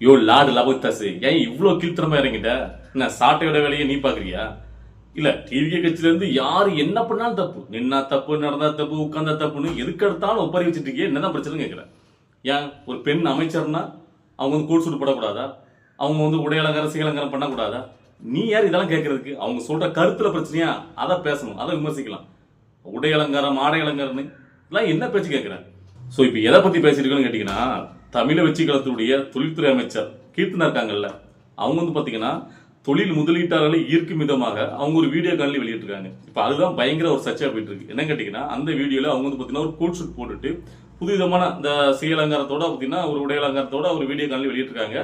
யோ Lord லபத்தாசு, ஏன் இவ்வளவு கீழ்த்தரமா இறங்கிட்ட? என்ன சாட்டையோட வேலையை நீ பாக்குறியா? இல்ல டிவிகே கட்சியில இருந்து யாரு என்ன பண்ணாலும் தப்பு, நின்னா தப்பு, நடந்தா தப்பு, உட்கார்ந்தா தப்புன்னு எதுக்கு எடுத்தாலும் ஒப்பறி வச்சுட்டு இருக்கே, என்னதான் பிரச்சனை கேட்கிறேன். ஏன் ஒரு பெண் அமைச்சர்னா அவங்க வந்து கோட் சூட் போடக்கூடாதா? அவங்க வந்து உடையலங்காரம் சீலங்காரம் பண்ணக்கூடாதா? நீ யார் இதெல்லாம் கேட்கறதுக்கு? அவங்க சொல்ற கருத்துல பிரச்சனையா அதை பேசணும், அதை விமர்சிக்கலாம். உடை அலங்காரம் ஆடை அலங்காரம்னு இதெல்லாம் என்ன பேச்சு கேட்கிறேன். ஸோ இப்போ எதை பத்தி பேசிருக்கோன்னு கேட்டீங்கன்னா, தமிழ வெற்றி கழகத்துடைய தொழில்துறை அமைச்சர் கீர்த்தனா இருக்காங்கல்ல, அவங்க வந்து பாத்தீங்கன்னா தொழில் முதலீட்டாளர்களை ஈர்க்கும் விதமாக அவங்க ஒரு வீடியோ காணொலி வெளியிட்டிருக்காங்க. இப்போ அதுதான் பயங்கர ஒரு சர்ச்சையா போயிட்டு இருக்கு. என்ன கேட்டீங்கன்னா, அந்த வீடியோல அவங்க வந்து பாத்தீங்கன்னா ஒரு கோட் ஷூட் போட்டுட்டு புதுவிதமான இந்த சிகை அலங்காரத்தோட பாத்தீங்கன்னா ஒரு உடை அலங்காரத்தோட ஒரு வீடியோ காணொலி வெளியிட்டிருக்காங்க.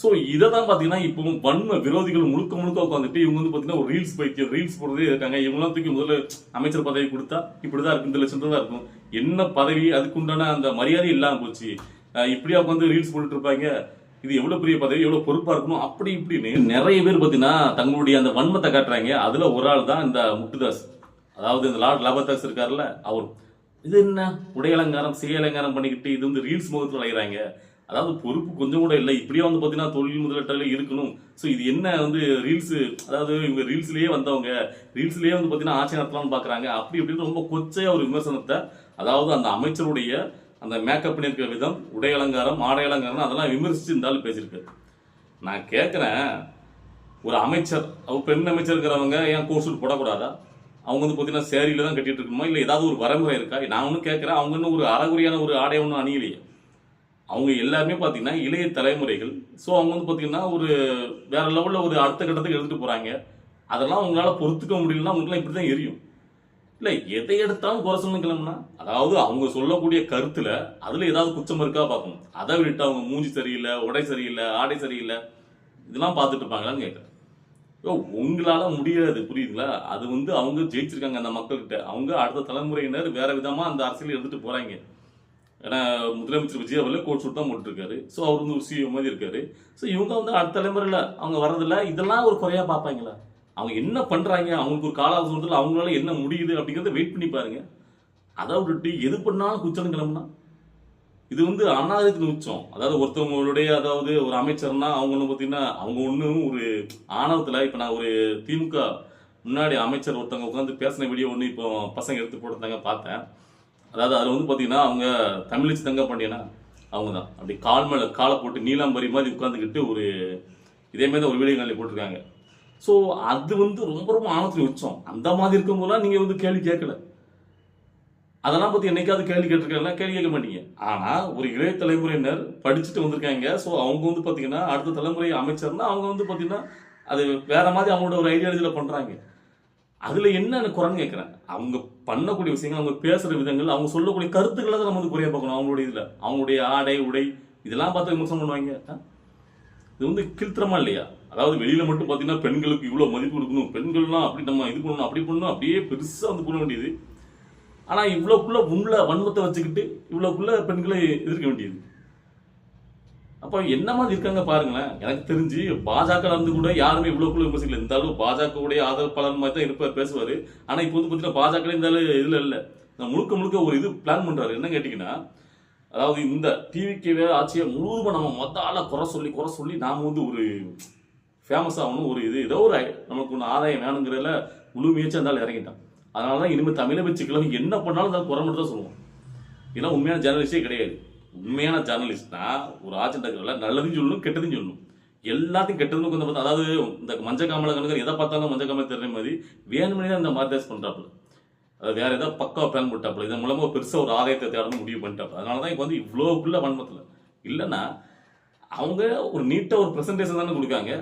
ஸோ இதை தான் பாத்தீங்கன்னா இப்போ வன்ம விரோதிகள் முழுக்க முழுக்க உட்காந்துட்டு இவங்க வந்து பாத்தீங்கன்னா ஒரு ரீல்ஸ் பைத்தியம் ரீல்ஸ் போடுறதே இருக்காங்க. இவங்களாம் தூக்கி முதல்ல அமைச்சர் பதவி கொடுத்தா இப்படிதான் இருக்கும், இந்த லட்சம் தான் இருக்கும், என்ன பதவி அதுக்குண்டான அந்த மரியாதை இல்லாம போச்சு, இப்படியா உட்காந்து ரீல்ஸ் போட்டுட்டு இருப்பாங்க, இது எவ்வளவு பெரிய பதவி, எவ்வளவு பொறுப்பா இருக்கணும், அப்படி இப்படின்னு நிறைய பேர் பாத்தீங்கன்னா தங்களுடைய அந்த வன்மத்தை காட்டுறாங்க. அதுல ஒரு ஆள் தான் இந்த முட்டுதாஸ், அதாவது இந்த லார்ட் லபத்தாஸ் இருக்காருல்ல, அவர் இது என்ன உடை அலங்காரம் சிகை அலங்காரம் பண்ணிக்கிட்டு இது வந்து ரீல்ஸ் முகத்தில் அலைகிறாங்க, அதாவது பொறுப்பு கொஞ்சம் கூட இல்லை, இப்படியே வந்து பாத்தீங்கன்னா தொழில் முதலீட்டாளர் இருக்கணும். ஸோ இது என்ன வந்து ரீல்ஸ், அதாவது இவங்க ரீல்ஸ்லயே வந்தவங்க ரீல்ஸ்லயே வந்து பாத்தீங்கன்னா ஆட்சி நடத்தலாம்னு பாக்குறாங்க, அப்படி இப்படின்னு ரொம்ப கொச்சையா ஒரு விமர்சனத்தை, அதாவது அந்த அமைச்சருடைய அந்த மேக்கப் பண்ணியிருக்கிற விதம், உடை அலங்காரம் ஆடை அலங்காரம் அதெல்லாம் விமர்சிச்சு இருந்தாலும் பேசியிருக்காரு. நான் கேட்குறேன், ஒரு அமைச்சர் அவர் பெண் அமைச்சர் இருக்கிறவங்க ஏன் கோட் சூட் போடக்கூடாதா? அவங்க வந்து பார்த்தீங்கன்னா சேரியில தான் கட்டிட்டு இருக்குமா, இல்லை ஏதாவது ஒரு வரமுறை இருக்கா? நான் ஒன்றும் கேட்குறேன், அவங்க இன்னும் ஒரு அறகுறையான ஒரு ஆடை ஒன்றும் அணியலையே. அவங்க எல்லாருமே பார்த்தீங்கன்னா இளைய தலைமுறைகள். ஸோ அவங்க வந்து பார்த்தீங்கன்னா ஒரு வேற லெவலில் ஒரு அடுத்த கட்டத்துக்கு எடுத்துட்டு போறாங்க. அதெல்லாம் உங்களால் பொறுத்துக்க முடியலன்னா உங்களாம் இப்படி தான் எரியும். இல்லை எதை எடுத்தாலும் குறை சொல்லணும்னா, அதாவது அவங்க சொல்லக்கூடிய கருத்துல அதுல ஏதாவது குச்சம் இருக்கா பார்க்கணும். அதை விட்டு அவங்க மூஞ்சி சரியில்லை, உடை சரியில்லை, ஆடை சரியில்லை, இதெல்லாம் பார்த்துட்டு இருப்பாங்களான்னு கேட்குறேன். உங்களால முடியாது, புரியுதுங்களா? அது வந்து அவங்க ஜெயிச்சிருக்காங்க அந்த மக்கள்கிட்ட. அவங்க அடுத்த தலைமுறையினர் வேற விதமா அந்த அரசியல் எடுத்துட்டு போறாங்க. ஏன்னா முதலமைச்சர் விஜய் அவர்கள் கோட் சூட் தான் போட்டுருக்காரு. ஸோ அவர் வந்து ஒரு சிஓ மாதிரி இருக்காரு. ஸோ இவங்க வந்து அடுத்த தலைமுறையில அவங்க வர்றதில்ல, இதெல்லாம் ஒரு குறையா பார்ப்பாங்களா? அவங்க என்ன பண்றாங்க, அவங்களுக்கு ஒரு காலாவசரத்தில் அவங்களால என்ன முடியுது அப்படிங்கிறத வெயிட் பண்ணி பாருங்க. அதை விட்டுட்டு எது பண்ணாலும் குச்சம் கிளம்புனா இது வந்து அநாகரிகத்தின் உச்சம். அதாவது ஒருத்தவங்களுடைய, அதாவது ஒரு அமைச்சர்னா அவங்க ஒன்று பார்த்தீங்கன்னா அவங்க ஒன்றும் ஒரு ஆணவத்தில், இப்போ நான் ஒரு திமுக முன்னாடி அமைச்சர் ஒருத்தவங்க உட்காந்து பேசின வீடியோ ஒன்று இப்போ பசங்க எடுத்து போட்டுருந்தாங்க பார்த்தேன். அதாவது அதில் வந்து பார்த்தீங்கன்னா அவங்க தமிழிச்சு தங்க பாண்டியனா அவங்க தான் அப்படி கால் மேலே காலை போட்டு நீலாம்பரி மாதிரி உட்காந்துக்கிட்டு ஒரு இதே மாதிரி ஒரு வீடியோ காணொலி போட்டிருக்காங்க. ஸோ அது வந்து ரொம்ப ரொம்ப ஆணவத்தில் உச்சம். அந்த மாதிரி இருக்கும்போதெல்லாம் நீங்கள் வந்து கேள்வி கேட்கல. அதெல்லாம் பற்றி என்னைக்காவது கேள்வி கேட்டிருக்காங்கன்னா கேள்வி கேட்க மாட்டீங்க. ஆனால் ஒரு இளைய தலைமுறையினர் படிச்சுட்டு வந்திருக்காங்க. ஸோ அவங்க வந்து பார்த்தீங்கன்னா அடுத்த தலைமுறை அமைச்சர்னா அவங்க வந்து பார்த்தீங்கன்னா அது வேற மாதிரி அவங்களோட ஒரு ஐடியாலஜியில் பண்ணுறாங்க. அதில் என்ன குறைன்னு கேட்குறேன். அவங்க பண்ணக்கூடிய விஷயங்கள், அவங்க பேசுகிற விதங்கள், அவங்க சொல்லக்கூடிய கருத்துக்களை தான் நம்ம வந்து குறைய பார்க்கணும். அவங்களுடைய இதில் அவங்களுடைய ஆடை உடை இதெல்லாம் பார்த்து விமர்சனம் பண்ணுவாங்க. இது வந்து கிழ்த்திரமா இல்லையா? அதாவது வெளியில மட்டும் பார்த்தீங்கன்னா பெண்களுக்கு இவ்வளோ மதிப்பு கொடுக்கணும், பெண்கள்லாம் அப்படி நம்ம இது பண்ணணும், அப்படி பண்ணணும், அப்படியே பெருசாக வந்து பண்ண வேண்டியது. ஆனால் இவ்வளோக்குள்ள உள்ள வன்மத்தை வச்சுக்கிட்டு இவ்வளோக்குள்ள பெண்களை எதிர்க்க வேண்டியது. அப்போ என்ன மாதிரி இருக்காங்க பாருங்களேன். எனக்கு தெரிஞ்சு பாஜக இருந்து கூட யாருமே இவ்வளோக்குள்ள விமர்சிக்கல. இந்த அளவு பாஜகவுடைய ஆதரவாளர் மாதிரி தான் இருப்பார், பேசுவார். ஆனால் இப்போ வந்து பார்த்தீங்கன்னா பாஜக இந்த இதில் இல்லை, முழுக்க முழுக்க ஒரு இது பிளான் பண்ணுறாரு. என்ன கேட்டிங்கன்னா, அதாவது இந்த டிவிக்கே ஆட்சியை முழுவதுமாக நம்ம மொத்தால குறை சொல்லி நாம் வந்து ஒரு ஃபேமஸ் ஆகணும், ஒரு இது ஏதோ ஒரு நமக்கு ஒன்று ஆதாயம் வேணுங்கிறதுல முழு முயற்சியாக இருந்தாலும் இறங்கிட்டான். அதனால தான் இனிமேல் தமிழை வச்சு கிழமை என்ன பண்ணாலும் அதை குறை மட்டும் தான் சொல்லுவோம். இதெல்லாம் உண்மையான ஜேர்னலிஸ்டே கிடையாது. உண்மையான ஜேர்னலிஸ்ட்னா ஒரு ஆட்சியில் நல்லதையும் சொல்லணும், கெட்டதையும் சொல்லணும். எல்லாத்தையும் கெட்டதுன்னு கொஞ்சம் பார்த்து, அதாவது இந்த மஞ்சள் காமலை கணக்கு எதை பார்த்தாலும் மஞ்சள் காமலை தெரிற மாதிரி வேணுமனே தான் இந்த மாதிரி பண்ணுறாப்புல. அது வேற ஏதாவது பக்கா பிளான் போட்டாப்புல. இதன் மூலமாக பெருசாக ஒரு ஆதாயத்தை தேடணும் முடிவு பண்ணிட்டாப்புல. அதனால தான் இப்போ வந்து இவ்வளோக்குள்ள வன்மத்தில் இல்லைன்னா அவங்க ஒரு நீட்டாக ஒரு ப்ரெசன்டேஷன் தானே கொடுக்காங்க.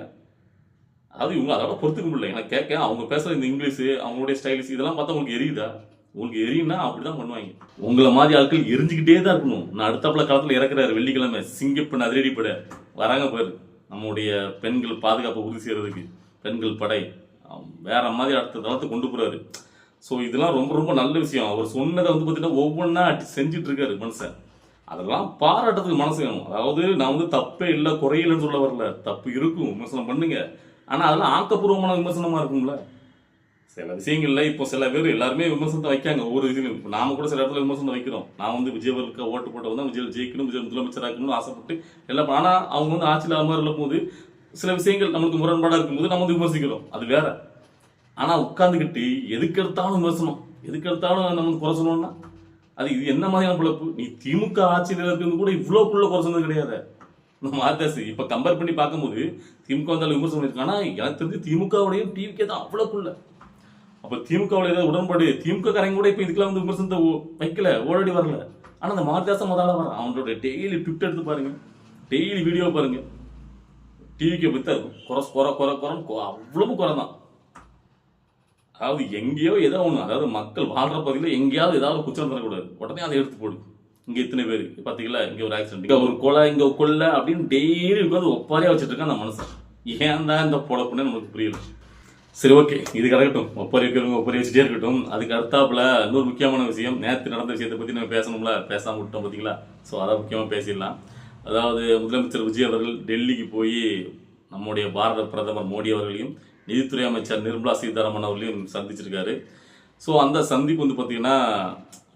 அதாவது இவங்க அதோட பொறுத்துக்க முடியல. எனக்கு கேட்க அவங்க பேசுகிற இந்த இங்கிலீஷு, அவங்களுடைய ஸ்டைலிஷ் இதெல்லாம் பார்த்தா உங்களுக்கு எரியுதா? உங்களுக்கு எரியுன்னா அப்படிதான் பண்ணுவாங்க. உங்களை மாதிரி ஆட்கள் எரிஞ்சுக்கிட்டே தான் இருக்கணும். நான் அடுத்தப்பல காலத்தில் இறக்குறாரு வெள்ளிக்கிழமை சிங்கப்பெண் அதிரடி படை வராங்க பாரு, நம்முடைய பெண்கள் பாதுகாப்பை உறுதி செய்யறதுக்கு பெண்கள் படை வேற மாதிரி அடுத்த தளத்தை கொண்டு போறாரு. ஸோ இதெல்லாம் ரொம்ப ரொம்ப நல்ல விஷயம். அவர் சொன்னதை வந்து பார்த்தீங்கன்னா ஒவ்வொன்றா செஞ்சுட்டு இருக்காரு மனுஷன். அதெல்லாம் பாராட்டத்துக்கு மனசு வேணும். அதாவது நான் வந்து தப்பே இல்லை குறையிலன்னு சொல்ல வரல, தப்பு இருக்கும், விமர்சனம் பண்ணுங்க. ஆனால் அதெல்லாம் ஆக்கப்பூர்வமான விமர்சனமா இருக்கும்ல. சில விஷயங்கள்ல இப்போ சில பேர் எல்லாருமே விமர்சனத்தை வைக்காங்க ஒவ்வொரு இதுலையும். இப்போ நாம கூட சில இடத்துல விமர்சனம் வைக்கிறோம். நான் வந்து விஜயவருக்கு ஓட்டு போட்டவங்க தான் விஜய் ஜெயிக்கணும், விஜய் முதலமைச்சர் ஆக்கணும்னு ஆசைப்பட்டு எல்லாம். ஆனா அவங்க வந்து ஆட்சியில் அமர்லும் போது சில விஷயங்கள் நம்மளுக்கு முரண்பாடா இருக்கும்போது நம்ம வந்து விமர்சிக்கிறோம், அது வேற. ஆனா உட்காந்துக்கிட்டு எதுக்கு எடுத்தாலும் விமர்சனம், எதுக்கு எடுத்தாலும் நம்ம வந்து குறை சொல்லணும்னா அது இது என்ன மாதிரியான பிழப்பு? நீ திமுக ஆட்சியில் இருக்கிறது கூட இவ்வளோக்குள்ள குறை சொன்னது கிடையாது. நம்ம மாத்தாசு இப்ப கம்பேர் பண்ணி பார்க்கும்போது திமுக வந்தாலும் விமர்சனம் இருக்கு. ஆனா எனக்கு தெரிஞ்சு திமுகவுடையும் டிவிக்கே தான் அவ்வளோக்குள்ள. அப்ப திமுகவுடைய ஏதாவது உடன்பாடு திமுக காரங்க கூட இப்ப இதுக்கெல்லாம் வந்து விமர்சனத்தை வைக்கல, ஓடடி வரல. ஆனா அந்த மாரிதாசன் முதல்ல வர அவங்களோட டெய்லி ட்விட் எடுத்து பாருங்க, டெய்லி வீடியோ பாருங்க, டிவிக்கு பத்தி இருக்கும் குறை குறை குறை குறை அவ்வளவு குறை தான். அதாவது எங்கேயோ ஏதோ ஒண்ணு, அதாவது மக்கள் வாழ்ற பகுதியில் எங்கேயாவது ஏதாவது குற்றம் தரக்கூடாது, உடனே அதை எடுத்து போடு. இங்க இத்தனை பேர் பாத்தீங்களா, இங்க ஒரு ஆக்சிடென்ட், இங்க ஒரு கொலை, இங்க கொள்ள அப்படின்னு டெய்லி உட்காந்து ஒப்பாரியா வச்சுட்டு இருக்கான் அந்த மனுஷன். ஏன் தான் இந்த பொழப்புன்னு நமக்கு புரியல. சரி, ஓகே, இது கிடக்கட்டும். ஒப்பரி வைக்கிறவங்க ஒப்பரி வச்சுட்டே இருக்கட்டும். அதுக்கு அடுத்தாப்புல இன்னொரு முக்கியமான விஷயம், நேற்று நடந்த விஷயத்தை பத்தி நம்ம பேசணும்ல, பேசாம விட்டோம் பாத்தீங்களா. ஸோ அதை முக்கியமா பேசிடலாம். அதாவது முதலமைச்சர் விஜய் அவர்கள் டெல்லிக்கு போய் நம்முடைய பாரத பிரதமர் மோடி அவர்களையும் நிதித்துறை அமைச்சர் நிர்மலா சீதாராமன் அவர்களையும் சந்திச்சிருக்காரு. ஸோ அந்த சந்திப்பு வந்து பார்த்தீங்கன்னா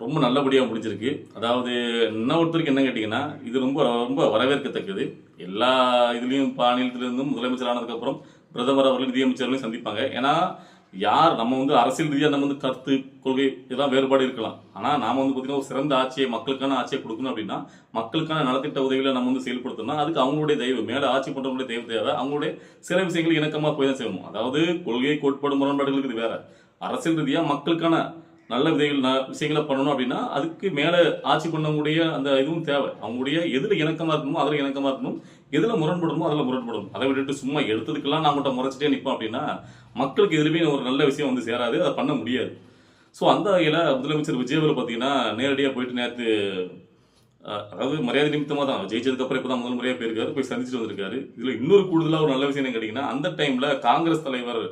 ரொம்ப நல்லபடியாக முடிஞ்சிருக்கு. அதாவது என்ன ஒருத்தருக்கு என்ன கேட்டிங்கன்னா, இது ரொம்ப ரொம்ப வரவேற்கத்தக்கது. எல்லா இதுலேயும் மாநிலத்திலிருந்தும் முதலமைச்சர் ஆனதுக்கப்புறம் பிரதமர் அவர்கள் நிதியமைச்சர்களையும் சந்திப்பாங்க. ஏன்னா யார் நம்ம வந்து அரசியல் ரீதியாக நம்ம வந்து கருத்து கொள்கை இதெல்லாம் வேறுபாடு இருக்கலாம். ஆனால் நாம வந்து பார்த்தீங்கன்னா ஒரு சிறந்த ஆட்சியை, மக்களுக்கான ஆட்சியை கொடுக்கணும் அப்படின்னா, மக்களுக்கான நலத்திட்ட உதவிகளை நம்ம வந்து செயல்படுத்தணும். அதுக்கு அவங்களுடைய தெய்வம் மேலே ஆட்சி பண்ணுறவங்களுடைய தெய்வம் தேவை. அவங்களுடைய சில விஷயங்கள் இணக்கமாக போய் தான் செய்யணும். அதாவது கொள்கை கோட்பாடு முரண்பாடுகளுக்கு இது வேற. அரசியல் ரீதியாக மக்களுக்கான நல்ல விஷயங்களை பண்ணணும் அப்படின்னா அதுக்கு மேலே ஆட்சி பண்ணக்கூடிய அந்த இதுவும் தேவை. அவங்களுடைய எதில் இணக்கமாக இருக்கணுமோ அதில் இணக்கமாக இருக்கணும், எதில் முரண்படணுமோ அதில் முரண்படணும். அதை விட்டுட்டு சும்மா எடுத்ததுக்கெல்லாம் நான் மட்டும் முறைச்சிட்டே நிற்போம் அப்படின்னா மக்களுக்கு எதுலையுமே ஒரு நல்ல விஷயம் வந்து சேராது, அதை பண்ண முடியாது. ஸோ அந்த வகையில் முதலமைச்சர் விஜய் அவர் பார்த்தீங்கன்னா நேரடியாக போயிட்டு நேற்று, அதாவது மரியாதை நிமித்தமாக தான் ஜெயிச்சதுக்கப்புறம் இப்போ தான் முதல் முறையாக போயிருக்காரு, போய் சந்திச்சுட்டு வந்திருக்காரு. இதில் இன்னொரு கூடுதலாக ஒரு நல்ல விஷயம் என்ன கேட்டிங்கன்னா, அந்த டைமில் காங்கிரஸ் தலைவர்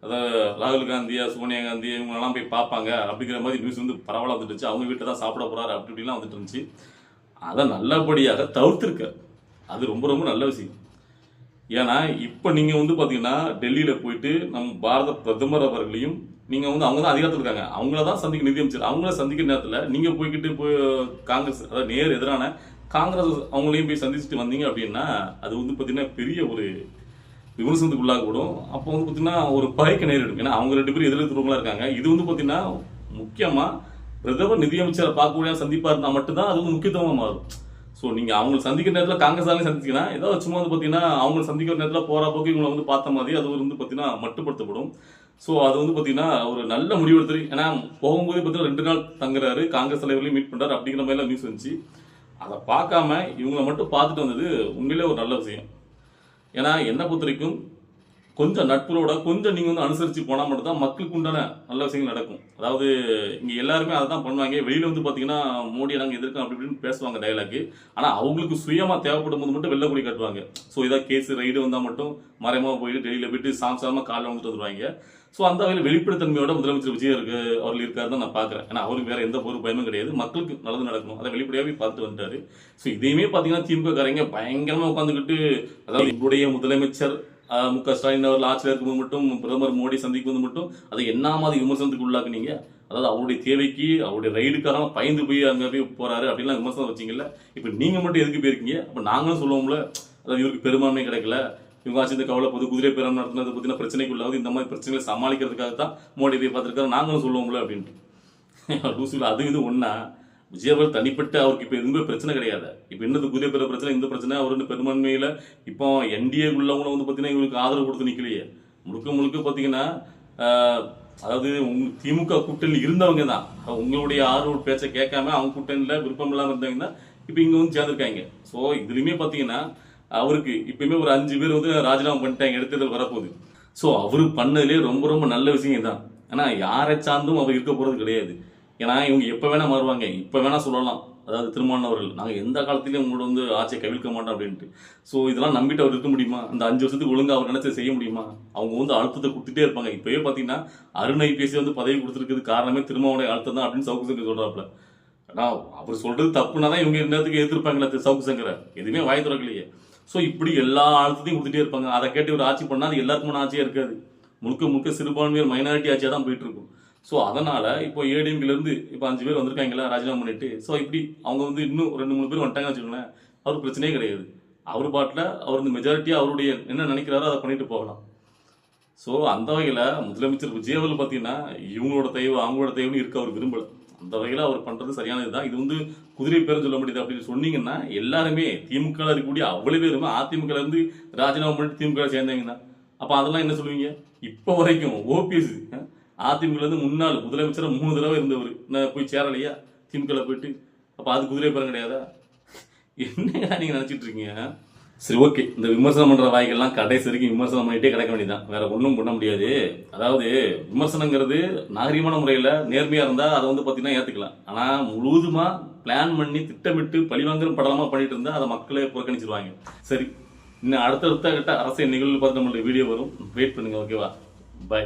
அதாவது ராகுல் காந்தியா சோனியா காந்தி இவங்கெல்லாம் போய் பார்ப்பாங்க அப்படிங்கிற மாதிரி நியூஸ் வந்து பரவலாக வந்துட்டுச்சு. அவங்க வீட்டில் தான் சாப்பிட போறாரு அப்படி இப்படிலாம் வந்துட்டு இருந்துச்சு. அதை நல்லபடியாக தவிர்த்திருக்காரு. அது ரொம்ப ரொம்ப நல்ல விஷயம். ஏன்னா இப்போ நீங்கள் வந்து பார்த்தீங்கன்னா டெல்லியில் போயிட்டு நம்ம பாரத பிரதமர் அவர்களையும் நீங்கள் வந்து அவங்க தான் அதிகாரத்தில் இருக்காங்க, அவங்கள தான் சந்திக்க நிதியமைச்சர், அவங்கள சந்திக்கிற நேரத்தில் நீங்கள் போய்கிட்டு போய் காங்கிரஸ் அதாவது நேர் எதிரான காங்கிரஸ் அவங்களையும் போய் சந்திச்சுட்டு வந்தீங்க அப்படின்னா அது வந்து பார்த்தீங்கன்னா பெரிய ஒரு விமர்சனத்துக்கு உள்ளாகக்கூடும். அப்போ வந்து பார்த்தீங்கன்னா ஒரு பகைக்கு நேரிடும். ஏன்னா அவங்க 2 பேரும் எதிர்த்துறவங்களா இருக்காங்க. இது வந்து பார்த்தீங்கன்னா முக்கியமாக பிரதமர் நிதியமைச்சரை பார்க்கக்கூடிய சந்திப்பாக இருந்தால் மட்டும்தான் அது வந்து முக்கியத்துவமாக மாறும். ஸோ நீங்கள் அவங்க சந்திக்கிற நேரத்தில் காங்கிரஸாலையும் சந்திச்சிங்கன்னா ஏதோ சும்மா வந்து பார்த்தீங்கன்னா அவங்க சந்திக்கிற நேரத்தில் போகிற போக்கு இவங்களை வந்து பார்த்த மாதிரி அது வந்து பார்த்தீங்கன்னா மட்டுப்படுத்தப்படும். ஸோ அது வந்து பார்த்தீங்கன்னா ஒரு நல்ல முடிவெடுத்து, ஏன்னா போகும்போது பார்த்தீங்கன்னா 2 நாள் தங்குறாரு, காங்கிரஸ் தலைவர்களையும் மீட் பண்ணுறாரு அப்படிங்கிற மாதிரிலாம் நியூஸ் வந்துச்சு. அதை பார்க்காம இவங்களை மட்டும் பார்த்துட்டு வந்தது உண்மையிலே ஒரு நல்ல விஷயம். ஏன்னா என்னை பொறுத்த வரைக்கும் கொஞ்சம் நட்புறோட கொஞ்சம் நீங்கள் வந்து அனுசரித்து போனால் மட்டும்தான் மக்களுக்கு உண்டான நல்ல விஷயங்கள் நடக்கும். அதாவது இங்கே எல்லாருமே அதை தான் பண்ணுவாங்க. வெளியில் வந்து பார்த்தீங்கன்னா மோடியை நாங்கள் எதிர்க்கோம் அப்படி இப்படின்னு பேசுவாங்க டைலாக்கு. ஆனால் அவங்களுக்கு சுயமாக தேவைப்படும் போது மட்டும் வெளில கூடி காட்டுவாங்க. ஸோ ஏதாவது கேஸ் ரைடு வந்தால் மட்டும் மறைமுகமாக போயிட்டு டெல்லியில் போயிட்டு சாம்சாரமாக காலில் வந்துட்டு வந்துடுவாங்க. ஸோ அந்த வகையில் வெளிப்படைத்தன்மையோட முதலமைச்சர் விஜய் அவர்கள் இருக்காரு தான் நான் பார்க்குறேன். ஏன்னா அவருக்கு வேற எந்த ஒரு பயமும் கிடையாது, மக்களுக்கு நல்லது நடக்கணும், அதை வெளிப்படையாகவே பார்த்துட்டு வந்துட்டாரு. ஸோ இதையுமே பார்த்தீங்கன்னா திமுக காரங்க பயங்கரமாக உட்காந்துக்கிட்டு, அதாவது இவருடைய முதலமைச்சர் மு.க. ஸ்டாலின் அவர்கள் ஆட்சியில் இருக்கும்போது மட்டும் பிரதமர் மோடி சந்திக்கும் போது மட்டும் அதை என்ன மாதிரி விமர்சனத்துக்கு உள்ளாக்குனீங்க, அதாவது அவருடைய தேவைக்கு அவருடைய ரைடுக்காரங்க பயந்து போய் அங்கே போய் போறாரு அப்படின்லாம் விமர்சனம் வச்சிங்கல்ல. இப்போ நீங்க மட்டும் எதுக்கு போயிருக்கீங்க? அப்போ நாங்களும் சொல்லுவோம்ல, அதாவது இவருக்கு பெரும்பான்மை கிடைக்கல, இவங்க ஆட்சி இந்த கவலை போது குதிரை பேரம் நடத்தினதை பற்றின பிரச்சனைக்கு உள்ளாவது இந்த மாதிரி பிரச்சனைகளை சமாளிக்கிறதுக்காக தான் மோடி போய் பார்த்துருக்காரு, நாங்களும் சொல்லுவோம்ல அப்படின்ட்டு லூசில் அது இது ஒன்றா. விஜய் அவர்கள் தனிப்பட்ட அவருக்கு இப்போ எதுவுமே பிரச்சனை கிடையாது. இப்போ என்னது குதிரை பெற பிரச்சனை, இந்த பிரச்சனை அவர் பெரும்பான்மையில் இப்போ என்டிஏ உள்ளவங்களும் வந்து பார்த்தீங்கன்னா இவங்களுக்கு ஆதரவு கொடுத்து நிற்கலையே. முழுக்க முழுக்க பார்த்தீங்கன்னா அதாவது திமுக கூட்டணியில் இருந்தவங்க தான் உங்களுடைய ஆதரவு பேச்சை கேட்காம அவங்க கூட்டணியில் விருப்பம் இல்லாமல் இருந்தாங்கன்னா இப்போ இங்கே வந்து சேர்ந்துருக்காங்க. ஸோ இதுலையுமே பார்த்தீங்கன்னா அவருக்கு இப்பயுமே ஒரு 5 பேர் வந்து ராஜினாமா பண்ணிட்டாங்க, எடுத்ததில் வரப்போகுது. ஸோ அவரு பண்ணதுலேயே ரொம்ப ரொம்ப நல்ல விஷயம் தான். ஆனால் யாரை சார்ந்தும் அவர் இருக்க போகிறது கிடையாது. ஏன்னா இவங்க எப்போ வேணா மாறுவாங்க, இப்போ வேணா சொல்லலாம். அதாவது திருமாவளவர்கள் நாங்கள் எந்த காலத்திலையும் உங்களோட வந்து ஆட்சியை கவிழ்க்க மாட்டோம் அப்படின்ட்டு. ஸோ இதெல்லாம் நம்பிட்டு அவர் இருக்க முடியுமா? அந்த 5 வருஷத்துக்கு ஒழுங்காக அவர் நினைச்சு செய்ய முடியுமா? அவங்க வந்து அழுத்தத்தை கொடுத்துட்டே இருப்பாங்க. இப்போவே பார்த்தீங்கன்னா அருண் ஐபிஎஸ் வந்து பதவி கொடுத்துருக்குது காரணமே திருமாவளவனுடைய அழுத்தம் தான் அப்படின்னு சவுக்கு சங்கர் சொல்றாப்புல. ஆனால் அவர் சொல்றது தப்புனா தான் இவங்க நேரத்துக்கு எதிர்ப்பாங்களே சவுக்கு சங்கரை, எதுவுமே வாய் திறக்கலையே. ஸோ இப்படி எல்லா அழுத்தத்தையும் கொடுத்துட்டே இருப்பாங்க. அதை கேட்டு ஒரு ஆட்சி பண்ணால் அது எல்லாருக்குமான ஆட்சியாக இருக்காது. முழுக்க முழுக்க சிறுபான்மையர் மைனாரிட்டி ஆட்சியாக தான் போயிட்டு இருக்கும். ஸோ அதனால இப்போ ஏடிஎம்கிலேருந்து இப்போ 5 பேர் வந்திருக்காங்களா ராஜினாமா பண்ணிட்டு, ஸோ இப்படி அவங்க வந்து இன்னும் 2-3 பேர் வந்துட்டாங்கன்னு வச்சுக்கோங்களேன், அவருக்கு பிரச்சனையே கிடையாது. அவர் பாட்டில் அவர் இந்த மெஜாரிட்டியாக அவருடைய என்ன நினைக்கிறாரோ அதை பண்ணிட்டு போகலாம். ஸோ அந்த வகையில் முதலமைச்சர் விஜய் அவர்கள் பார்த்தீங்கன்னா இவங்களோட தயவு அவங்களோட தயவுன்னு இருக்க அவர் விரும்பலை. அந்த வகையில் அவர் பண்ணுறது சரியானது தான். இது வந்து குதிரை பேரும் சொல்ல முடியுது அப்படின்னு சொன்னீங்கன்னா எல்லாருமே திமுக இருக்கக்கூடிய அவ்வளோ பேருமே அதிமுக இருந்து ராஜினாமா பண்ணிட்டு திமுக சேர்ந்தாங்கன்னா அப்போ அதெல்லாம் என்ன சொல்லுவீங்க? இப்போ வரைக்கும் ஓபிஎஸ் அதிமுக இருந்து முன்னாள் முதலமைச்சர் 3 தடவை இருந்தவர் நான் போய் சேரலையா திமுக போயிட்டு? அப்போ அது குதிரை பேரம் கிடையாதா? என்ன நீங்கள் நினச்சிட்டு இருக்கீங்க? சரி, ஓகே. இந்த விமர்சனம் பண்ற வாய்க்கெல்லாம் கடைசி வரைக்கும் விமர்சனம் பண்ணிட்டே கிடக்க வேண்டியதான், வேற ஒன்றும் பண்ண முடியாது. அதாவது விமர்சனங்கிறது நாகரிகமான முறையில் நேர்மையா இருந்தா அதை வந்து பார்த்தீங்கன்னா ஏத்துக்கலாம். ஆனா முழுவதுமா பிளான் பண்ணி திட்டமிட்டு பழிவாங்கிற படலமா பண்ணிட்டு இருந்தா அதை மக்களே புறக்கணிச்சிருவாங்க. சரி, இன்னும் அடுத்தடுத்த கட்ட அரசியல் நிகழ்வு பார்த்து நம்மளுடைய வீடியோ வரும், வெயிட் பண்ணுங்க. ஓகேவா? பாய்.